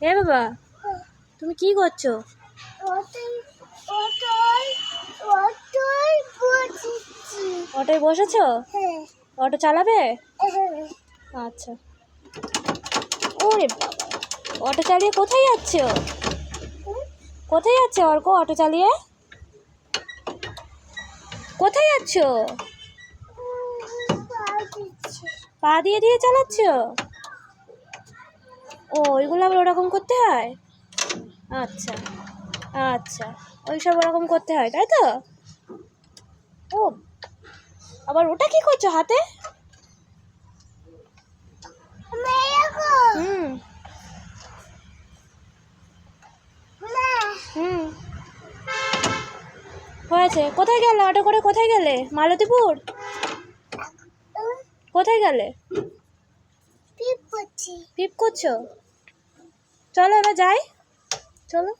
এ বাবা, তুমি কি করছো? অটোয় বসেছো? অটো চালাবে? আচ্ছা। ওরে বাবা, অটো চালিয়ে কোথায় যাচ্ছ? কোথায় যাচ্ছে অর্ক অটো চালিয়ে? কোথায় যাচ্ছ? পা দিয়ে দিয়ে চালাচ্ছ? ও, ওইগুলো আবার ওরকম করতে হয়? আচ্ছা আচ্ছা, ওইসব ওরকম করতে হয়, তাই তো? ও, আবার ওটা কি করছো হাতে? হুম হুম, হয়েছে। কোথায় গেলে অটো করে? কোথায় গেলে? মালতীপুর? কোথায় গেলে? পিপ করছো? চলো এবার যাই, চলো।